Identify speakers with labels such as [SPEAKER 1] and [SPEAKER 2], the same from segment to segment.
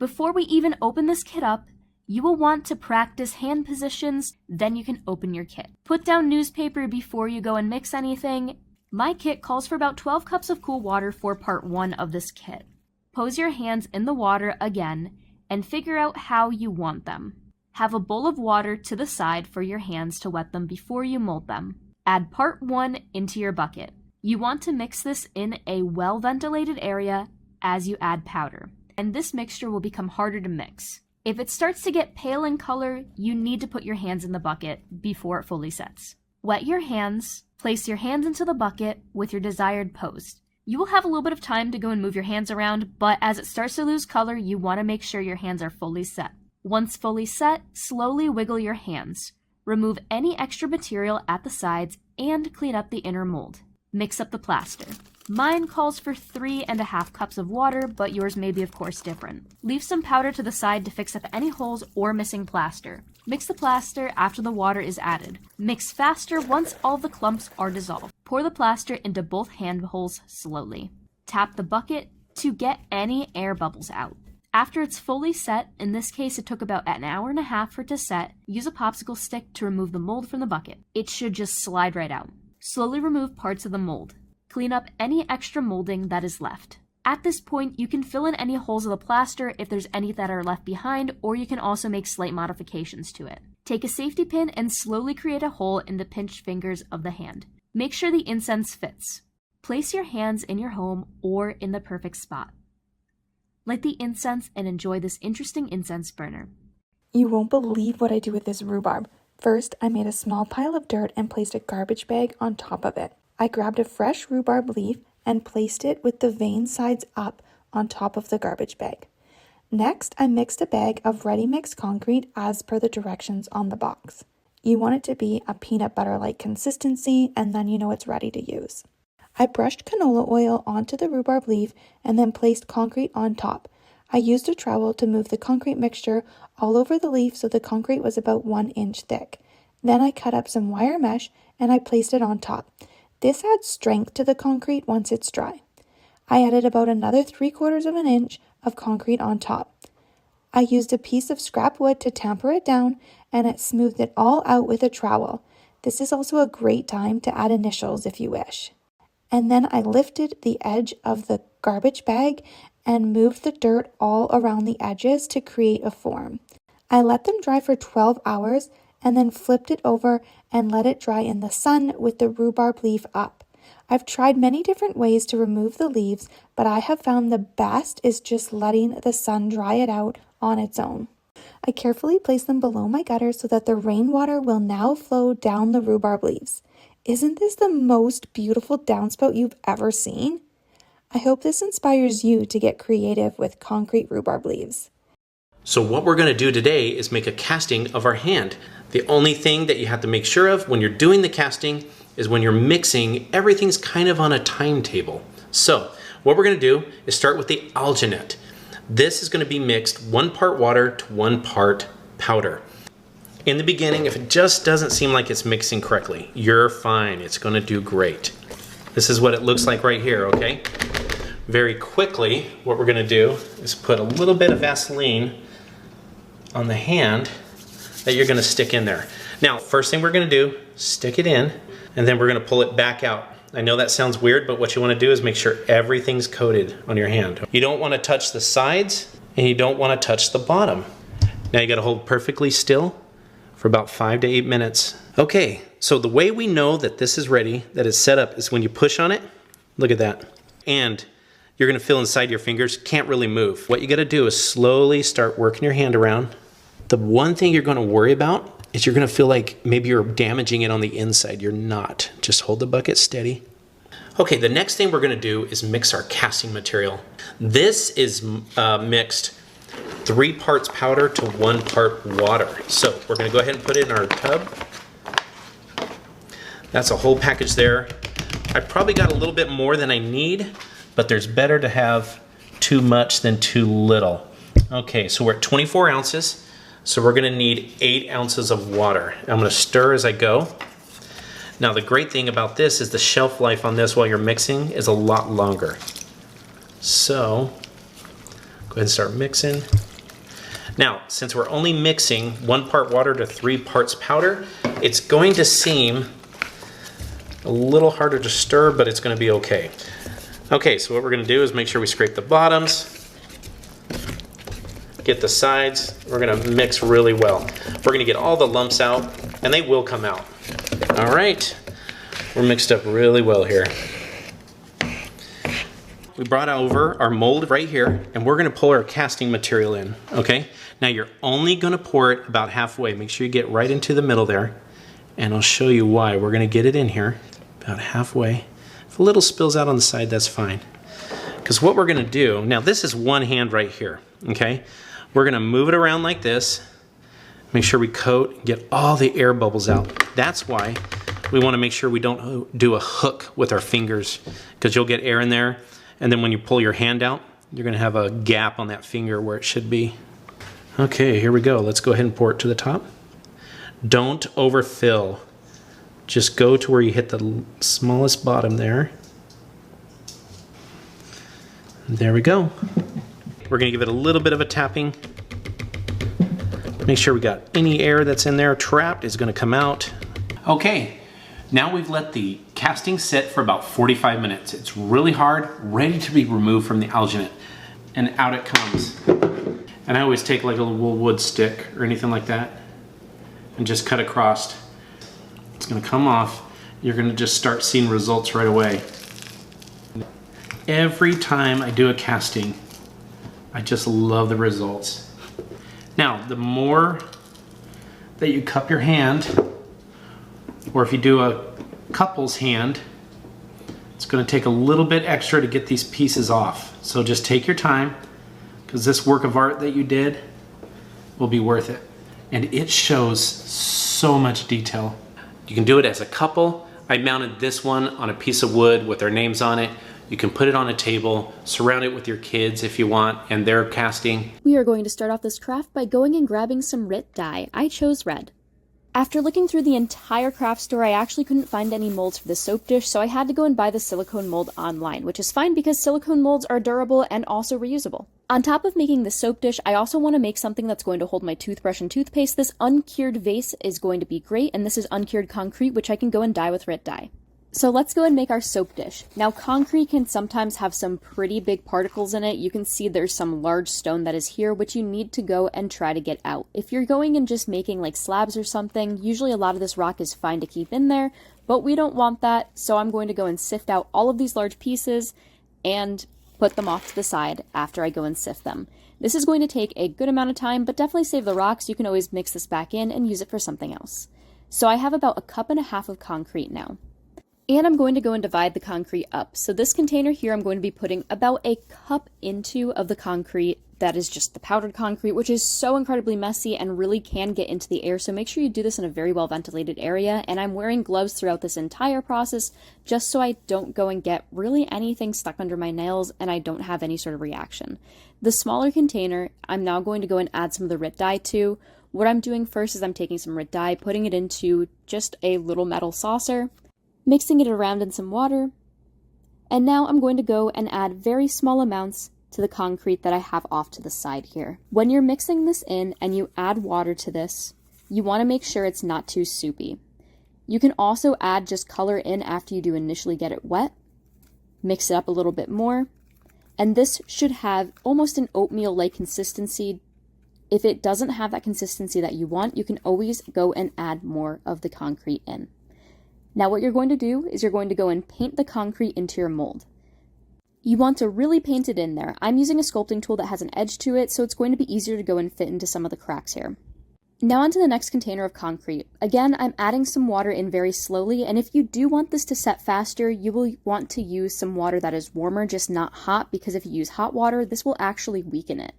[SPEAKER 1] Before we even open this kit up, you will want to practice hand positions, then you can open your kit. Put down newspaper before you go and mix anything. My kit calls for about 12 cups of cool water for part 1 of this kit. Pose your hands in the water again and figure out how you want them. Have a bowl of water to the side for your hands to wet them before you mold them. Add part 1 into your bucket. You want to mix this in a well-ventilated area as you add powder, and this mixture will become harder to mix. If it starts to get pale in color, you need to put your hands in the bucket before it fully sets. Wet your hands, place your hands into the bucket with your desired pose. You will have a little bit of time to go and move your hands around, but as it starts to lose color, you want to make sure your hands are fully set. Once fully set, slowly wiggle your hands. Remove any extra material at the sides and clean up the inner mold. Mix up the plaster. Mine calls for 3.5 cups of water, but yours may be of course different. Leave some powder to the side to fix up any holes or missing plaster. Mix the plaster after the water is added. Mix faster once all the clumps are dissolved. Pour the plaster into both hand holes slowly. Tap the bucket to get any air bubbles out. After it's fully set, in this case it took about 1.5 hours for it to set, use a popsicle stick to remove the mold from the bucket. It should just slide right out. Slowly remove parts of the mold. Clean up any extra molding that is left. At this point, you can fill in any holes of the plaster if there's any that are left behind, or you can also make slight modifications to it. Take a safety pin and slowly create a hole in the pinched fingers of the hand. Make sure the incense fits. Place your hands in your home or in the perfect spot. Light the incense and enjoy this interesting incense burner.
[SPEAKER 2] You won't believe what I do with this rhubarb. First, I made a small pile of dirt and placed a garbage bag on top of it. I grabbed a fresh rhubarb leaf and placed it with the vein sides up on top of the garbage bag. Next, I mixed a bag of ready mixed concrete as per the directions on the box. You want it to be a peanut butter-like consistency, and then you know it's ready to use. I brushed canola oil onto the rhubarb leaf and then placed concrete on top. I used a trowel to move the concrete mixture all over the leaf so the concrete was about 1 inch thick. Then I cut up some wire mesh and I placed it on top. This adds strength to the concrete once it's dry. I added about another 3/4 of an inch of concrete on top. I used a piece of scrap wood to tamper it down and it smoothed it all out with a trowel. This is also a great time to add initials if you wish. And then I lifted the edge of the garbage bag and moved the dirt all around the edges to create a form. I let them dry for 12 hours and then flipped it over and let it dry in the sun with the rhubarb leaf up. I've tried many different ways to remove the leaves, but I have found the best is just letting the sun dry it out on its own. I carefully placed them below my gutter so that the rainwater will now flow down the rhubarb leaves. Isn't this the most beautiful downspout you've ever seen? I hope this inspires you to get creative with concrete rhubarb leaves.
[SPEAKER 3] So what we're going to do today is make a casting of our hand. The only thing that you have to make sure of when you're doing the casting is when you're mixing, everything's kind of on a timetable. So what we're going to do is start with the alginate. This is going to be mixed 1 part water to 1 part powder. In the beginning, if it just doesn't seem like it's mixing correctly, you're fine. It's going to do great. This is what it looks like right here, okay? Very quickly, what we're going to do is put a little bit of Vaseline on the hand that you're going to stick in there. Now, first thing we're going to do, stick it in, and then we're going to pull it back out. I know that sounds weird, but what you want to do is make sure everything's coated on your hand. You don't want to touch the sides, and you don't want to touch the bottom. Now you got to hold perfectly still for about 5 to 8 minutes. Okay, so the way we know that this is ready, that it's set up, is when you push on it. Look at that. And you're gonna feel inside your fingers, can't really move. What you gotta do is slowly start working your hand around. The one thing you're gonna worry about is you're gonna feel like maybe you're damaging it on the inside. You're not. Just hold the bucket steady. Okay, the next thing we're gonna do is mix our casting material. This is mixed 3 parts powder to 1 part water. So we're gonna go ahead and put it in our tub. That's a whole package there. I probably got a little bit more than I need, but there's better to have too much than too little. Okay, so we're at 24 ounces. So we're gonna need 8 ounces of water. I'm gonna stir as I go. Now the great thing about this is the shelf life on this while you're mixing is a lot longer. So, go ahead and start mixing. Now, since we're only mixing 1 part water to 3 parts powder, it's going to seem a little harder to stir, but it's going to be okay. Okay, so what we're going to do is make sure we scrape the bottoms, get the sides. We're going to mix really well. We're going to get all the lumps out, and they will come out. All right, we're mixed up really well here. We brought over our mold right here, and we're going to pull our casting material in, okay? Now you're only going to pour it about halfway. Make sure you get right into the middle there, and I'll show you why. We're going to get it in here about halfway. If a little spills out on the side, that's fine. Because what we're going to do, now this is one hand right here, okay? We're going to move it around like this. Make sure we coat and get all the air bubbles out. That's why we want to make sure we don't do a hook with our fingers, because you'll get air in there, and then when you pull your hand out, you're going to have a gap on that finger where it should be. Okay, here we go. Let's go ahead and pour it to the top. Don't overfill. Just go to where you hit the smallest bottom there. There we go. We're going to give it a little bit of a tapping. Make sure we got any air that's in there trapped is going to come out. Okay, now we've let the casting sit for about 45 minutes. It's really hard, ready to be removed from the alginate. And out it comes. And I always take like a little wood stick or anything like that and just cut across. It's going to come off. You're going to just start seeing results right away. Every time I do a casting, I just love the results. Now, the more that you cup your hand, or if you do a couple's hand, it's going to take a little bit extra to get these pieces off. So just take your time, because this work of art that you did will be worth it. And it shows so much detail. You can do it as a couple. I mounted this one on a piece of wood with their names on it. You can put it on a table, surround it with your kids if you want, and they're casting.
[SPEAKER 1] We are going to start off this craft by going and grabbing some RIT dye. I chose red. After looking through the entire craft store, I actually couldn't find any molds for the soap dish, so I had to go and buy the silicone mold online, which is fine because silicone molds are durable and also reusable. On top of making the soap dish, I also want to make something that's going to hold my toothbrush and toothpaste. This uncured vase is going to be great, and this is uncured concrete, which I can go and dye with RIT dye. So let's go and make our soap dish. Now, concrete can sometimes have some pretty big particles in it. You can see there's some large stone that is here, which you need to go and try to get out. If you're going and just making like slabs or something, usually a lot of this rock is fine to keep in there, but we don't want that, so I'm going to go and sift out all of these large pieces and put them off to the side after I go and sift them. This is going to take a good amount of time, but definitely save the rocks. You can always mix this back in and use it for something else. So I have about 1.5 cups of concrete now. And I'm going to go and divide the concrete up. So this container here, I'm going to be putting about 1 cup into of the concrete that is just the powdered concrete, which is so incredibly messy and really can get into the air. So make sure you do this in a very well ventilated area. And I'm wearing gloves throughout this entire process just so I don't go and get really anything stuck under my nails and I don't have any sort of reaction. The smaller container, I'm now going to go and add some of the RIT dye to. What I'm doing first is I'm taking some RIT dye, putting it into just a little metal saucer, mixing it around in some water, and now I'm going to go and add very small amounts to the concrete that I have off to the side here. When you're mixing this in and you add water to this, you want to make sure it's not too soupy. You can also add just color in after you do initially get it wet, mix it up a little bit more, and this should have almost an oatmeal-like consistency. If it doesn't have that consistency that you want, you can always go and add more of the concrete in. Now what you're going to do is you're going to go and paint the concrete into your mold. You want to really paint it in there. I'm using a sculpting tool that has an edge to it, so it's going to be easier to go and fit into some of the cracks here. Now onto the next container of concrete. Again, I'm adding some water in very slowly, and if you do want this to set faster, you will want to use some water that is warmer, just not hot, because if you use hot water, this will actually weaken it.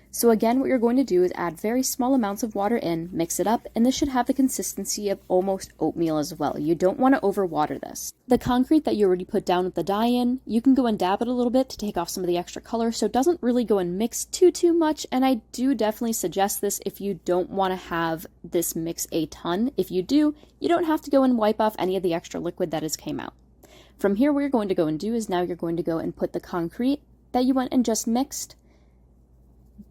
[SPEAKER 1] So again, what you're going to do is add very small amounts of water in, mix it up, and this should have the consistency of almost oatmeal as well. You don't want to overwater this. The concrete that you already put down with the dye in, you can go and dab it a little bit to take off some of the extra color, so it doesn't really go and mix too much, and I do definitely suggest this if you don't want to have this mix a ton. If you do, you don't have to go and wipe off any of the extra liquid that has came out. From here, what you're going to go and do is now you're going to go and put the concrete that you went and just mixed,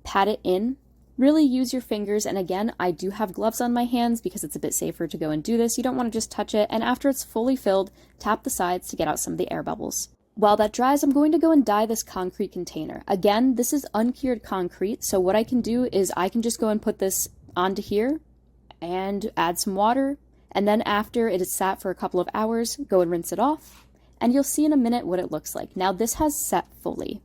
[SPEAKER 1] pat it in Really use your fingers, and again, I do have gloves on my hands because it's a bit safer to go and do this. You don't want to just touch it, and after it's fully filled, tap the sides to get out some of the air bubbles. While that dries, I'm going to go and dye this concrete container. Again, this is uncured concrete, so what I can do is I can just go and put this onto here and add some water, and then after it is sat for a couple of hours, go and rinse it off, and you'll see in a minute what it looks like. Now this has set fully.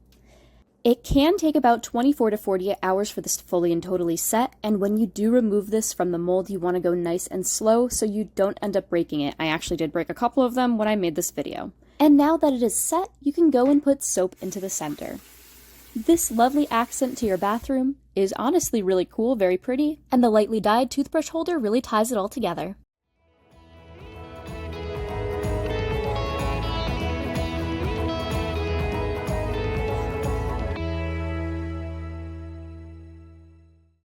[SPEAKER 1] It can take about 24 to 48 hours for this to fully and totally set, and when you do remove this from the mold, you want to go nice and slow so you don't end up breaking it. I actually did break a couple of them when I made this video. And now that it is set, you can go and put soap into the center. This lovely accent to your bathroom is honestly really cool, very pretty, and the lightly dyed toothbrush holder really ties it all together.